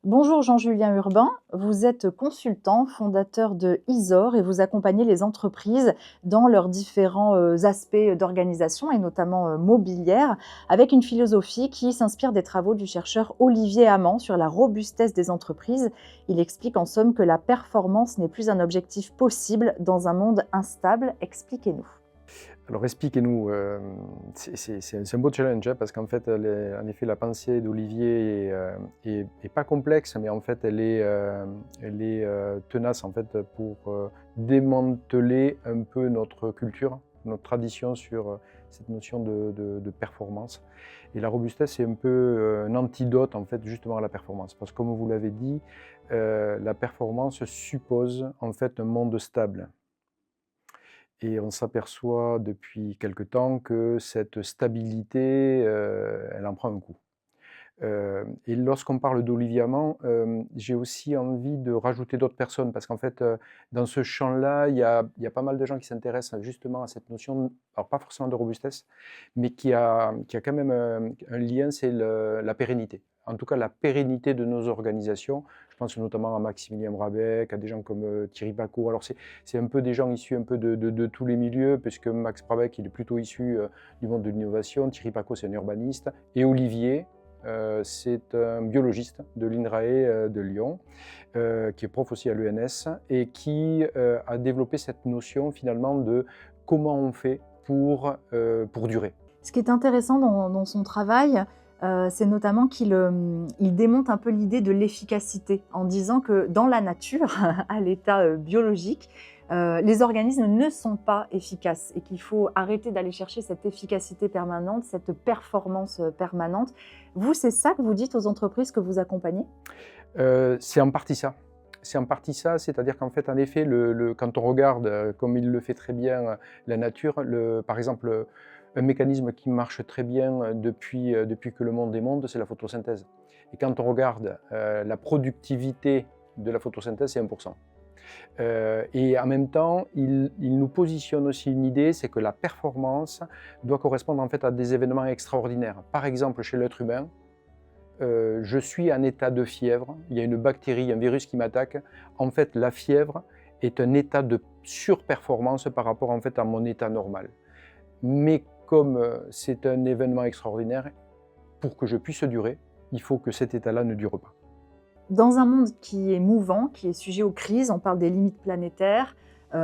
Bonjour Jean-Julien Urbain, vous êtes consultant, fondateur de Isor et vous accompagnez les entreprises dans leurs différents aspects d'organisation et notamment mobilière avec une philosophie qui s'inspire des travaux du chercheur Olivier Amand sur la robustesse des entreprises. Il explique en somme que la performance n'est plus un objectif possible dans un monde instable. Expliquez-nous. Alors expliquez-nous, c'est un beau challenge hein, parce qu'en fait, en effet, la pensée d'Olivier est pas complexe, mais en fait, elle est tenace en fait pour démanteler un peu notre culture, notre tradition sur cette notion de performance. Et la robustesse, c'est un peu un antidote en fait justement à la performance, parce que comme vous l'avez dit, la performance suppose en fait un monde stable. Et on s'aperçoit depuis quelque temps que cette stabilité, elle en prend un coup. Et lorsqu'on parle d'Olivier Amand, j'ai aussi envie de rajouter d'autres personnes parce qu'en fait, dans ce champ-là, il y a pas mal de gens qui s'intéressent justement à cette notion, alors pas forcément de robustesse, mais qui a quand même un lien, c'est la pérennité. En tout cas, la pérennité de nos organisations. Je pense notamment à Maximilien Brabec, à des gens comme Thierry Pacaud. Alors c'est un peu des gens issus un peu de tous les milieux, puisque Max Brabec, il est plutôt issu du monde de l'innovation. Thierry Pacaud, c'est un urbaniste. Et Olivier, c'est un biologiste de l'INRAE de Lyon, qui est prof aussi à l'ENS et qui a développé cette notion finalement de comment on fait pour durer. Ce qui est intéressant dans son travail, c'est notamment qu'il démonte un peu l'idée de l'efficacité en disant que dans la nature, à l'état biologique, les organismes ne sont pas efficaces et qu'il faut arrêter d'aller chercher cette efficacité permanente, cette performance permanente. Vous, c'est ça que vous dites aux entreprises que vous accompagnez? C'est en partie ça. C'est en partie ça, c'est-à-dire qu'en fait, en effet, quand on regarde, comme il le fait très bien, la nature, par exemple, un mécanisme qui marche très bien depuis que le monde est monde, c'est la photosynthèse. Et quand on regarde la productivité de la photosynthèse, c'est 1%. Et en même temps, il nous positionne aussi une idée, c'est que la performance doit correspondre en fait à des événements extraordinaires. Par exemple, chez l'être humain, je suis en état de fièvre, il y a une bactérie, un virus qui m'attaque. En fait, la fièvre est un état de surperformance par rapport en fait, à mon état normal. Mais comme c'est un événement extraordinaire, pour que je puisse durer, il faut que cet état-là ne dure pas. Dans un monde qui est mouvant, qui est sujet aux crises, on parle des limites planétaires,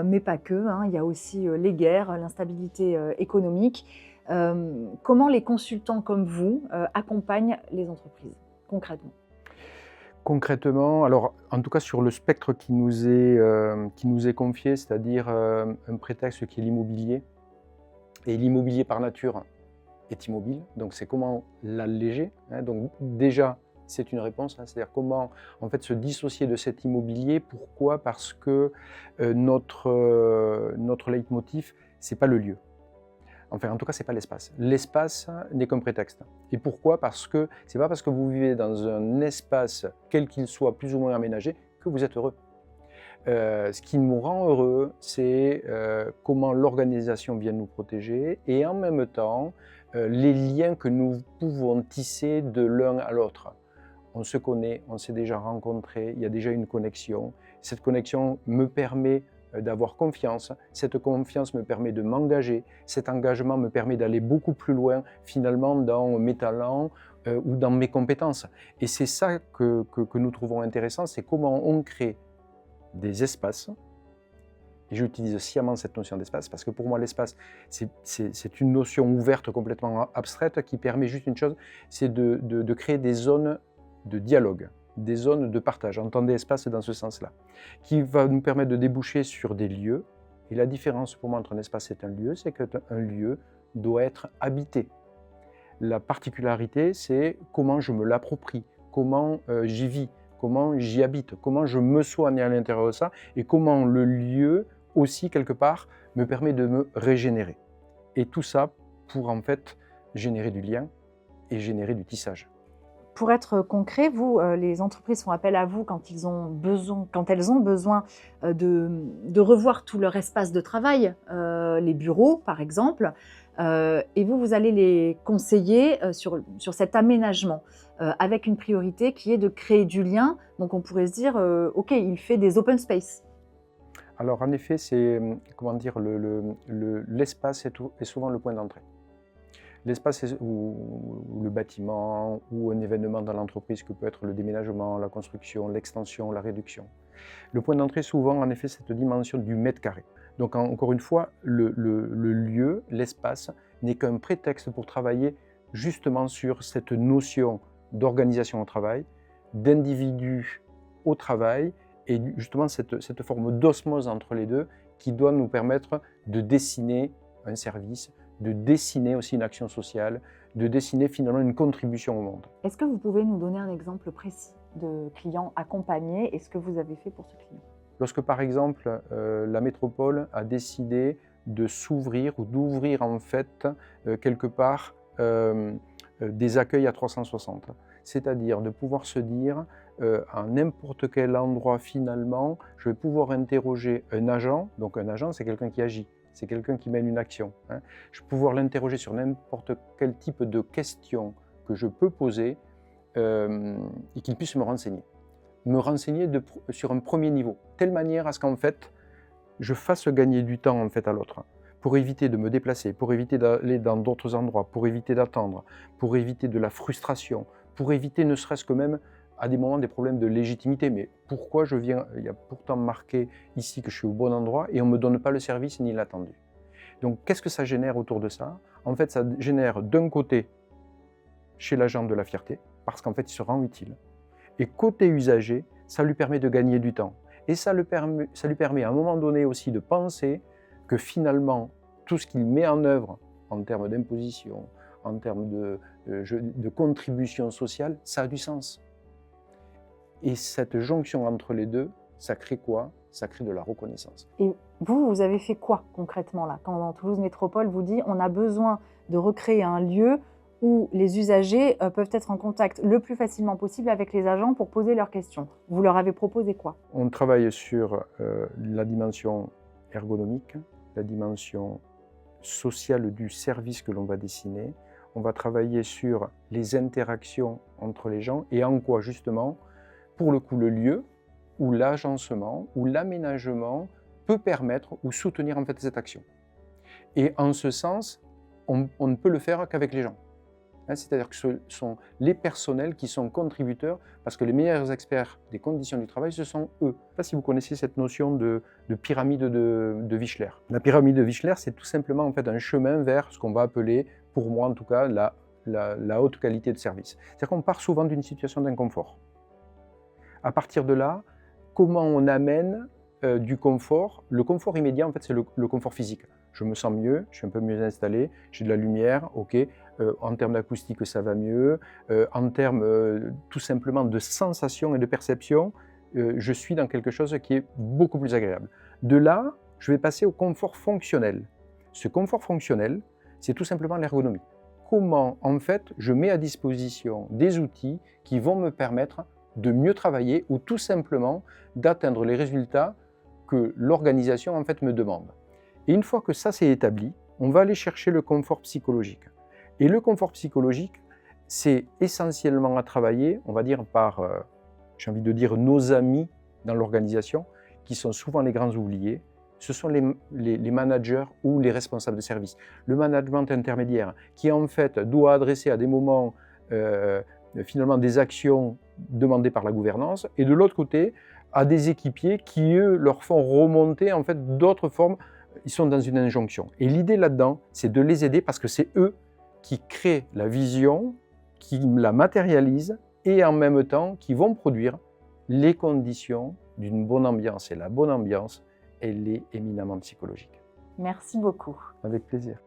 mais pas que, hein, il y a aussi les guerres, l'instabilité économique. Comment les consultants comme vous accompagnent les entreprises, concrètement? Concrètement, alors en tout cas sur le spectre qui nous est confié, c'est-à-dire un prétexte qui est l'immobilier, et l'immobilier par nature est immobile, donc c'est comment l'alléger, hein. Donc déjà, c'est une réponse, hein, c'est-à-dire comment en fait se dissocier de cet immobilier. Pourquoi? Parce que notre leitmotiv, c'est pas le lieu. Enfin, en tout cas, c'est pas l'espace. L'espace n'est qu'un prétexte. Et pourquoi? Parce que c'est pas parce que vous vivez dans un espace, quel qu'il soit, plus ou moins aménagé, que vous êtes heureux. Ce qui nous rend heureux, c'est comment l'organisation vient nous protéger et en même temps, les liens que nous pouvons tisser de l'un à l'autre. On se connaît, on s'est déjà rencontrés, il y a déjà une connexion. Cette connexion me permet d'avoir confiance, cette confiance me permet de m'engager, cet engagement me permet d'aller beaucoup plus loin finalement dans mes talents ou dans mes compétences. Et c'est ça que nous trouvons intéressant, c'est comment on crée des espaces. Et j'utilise sciemment cette notion d'espace parce que pour moi l'espace c'est une notion ouverte complètement abstraite qui permet juste une chose, c'est de créer des zones de dialogue, des zones de partage. Entendez espace dans ce sens-là, qui va nous permettre de déboucher sur des lieux. Et la différence pour moi entre un espace et un lieu, c'est qu'un lieu doit être habité. La particularité, c'est comment je me l'approprie, comment j'y vis, comment j'y habite, comment je me soigne à l'intérieur de ça, et comment le lieu aussi, quelque part, me permet de me régénérer. Et tout ça pour en fait générer du lien et générer du tissage. Pour être concret, vous, les entreprises font appel à vous quand elles ont besoin de revoir tout leur espace de travail, les bureaux par exemple. et vous allez les conseiller sur cet aménagement, avec une priorité qui est de créer du lien. Donc on pourrait se dire, OK, il fait des open space. Alors en effet, c'est, comment dire, l'espace est souvent le point d'entrée. L'espace ou le bâtiment ou un événement dans l'entreprise que peut être le déménagement, la construction, l'extension, la réduction. Le point d'entrée, souvent, en effet, cette dimension du mètre carré. Donc, encore une fois, le lieu, l'espace, n'est qu'un prétexte pour travailler justement sur cette notion d'organisation au travail, d'individu au travail, et justement cette forme d'osmose entre les deux qui doit nous permettre de dessiner un service, de dessiner aussi une action sociale, de dessiner finalement une contribution au monde. Est-ce que vous pouvez nous donner un exemple précis de client accompagné et ce que vous avez fait pour ce client? Lorsque par exemple la métropole a décidé de s'ouvrir ou d'ouvrir en fait quelque part des accueils à 360, c'est-à-dire de pouvoir se dire à n'importe quel endroit finalement, je vais pouvoir interroger un agent, donc un agent c'est quelqu'un qui agit, c'est quelqu'un qui mène une action. Hein. Je vais pouvoir l'interroger sur n'importe quel type de questions que je peux poser et qu'il puisse me renseigner sur un premier niveau, de telle manière à ce qu'en fait, je fasse gagner du temps en fait à l'autre, pour éviter de me déplacer, pour éviter d'aller dans d'autres endroits, pour éviter d'attendre, pour éviter de la frustration, pour éviter ne serait-ce que même à des moments des problèmes de légitimité. Mais pourquoi je viens, il y a pourtant marqué ici que je suis au bon endroit et on ne me donne pas le service ni l'attendu. Donc qu'est-ce que ça génère autour de ça? En fait, ça génère d'un côté chez l'agent de la fierté, parce qu'en fait il se rend utile. Et côté usager, ça lui permet de gagner du temps. Et ça lui permet à un moment donné aussi de penser que finalement, tout ce qu'il met en œuvre en termes d'imposition, en termes de contribution sociale, ça a du sens. Et cette jonction entre les deux, ça crée quoi? Ça crée de la reconnaissance. Et vous avez fait quoi concrètement là? Quand Toulouse Métropole vous dit on a besoin de recréer un lieu où les usagers peuvent être en contact le plus facilement possible avec les agents pour poser leurs questions. Vous leur avez proposé quoi? On travaille sur la dimension ergonomique, la dimension sociale du service que l'on va dessiner. On va travailler sur les interactions entre les gens et en quoi justement, pour le coup, le lieu ou l'agencement ou l'aménagement peut permettre ou soutenir en fait cette action. Et en ce sens, on ne peut le faire qu'avec les gens. C'est-à-dire que ce sont les personnels qui sont contributeurs, parce que les meilleurs experts des conditions du travail, ce sont eux. Je ne sais pas si vous connaissez cette notion de pyramide de Wechsler. La pyramide de Wechsler, c'est tout simplement en fait un chemin vers ce qu'on va appeler, pour moi en tout cas, la haute qualité de service. C'est-à-dire qu'on part souvent d'une situation d'inconfort. À partir de là, comment on amène du confort? Le confort immédiat, en fait, c'est le confort physique. Je me sens mieux, je suis un peu mieux installé, j'ai de la lumière, ok. En termes d'acoustique, ça va mieux. En termes tout simplement de sensation et de perception, je suis dans quelque chose qui est beaucoup plus agréable. De là, je vais passer au confort fonctionnel. Ce confort fonctionnel, c'est tout simplement l'ergonomie. Comment, en fait, je mets à disposition des outils qui vont me permettre de mieux travailler ou tout simplement d'atteindre les résultats que l'organisation, en fait, me demande. Et une fois que ça c'est établi, on va aller chercher le confort psychologique. Et le confort psychologique, c'est essentiellement à travailler, on va dire, par, j'ai envie de dire, nos amis dans l'organisation, qui sont souvent les grands oubliés. Ce sont les managers ou les responsables de service. Le management intermédiaire, qui en fait doit adresser à des moments finalement des actions demandées par la gouvernance, et de l'autre côté, à des équipiers qui, eux, leur font remonter en fait d'autres formes. Ils sont dans une injonction. Et l'idée là-dedans, c'est de les aider parce que c'est eux qui créent la vision, qui la matérialisent et en même temps qui vont produire les conditions d'une bonne ambiance. Et la bonne ambiance, elle est éminemment psychologique. Merci beaucoup. Avec plaisir.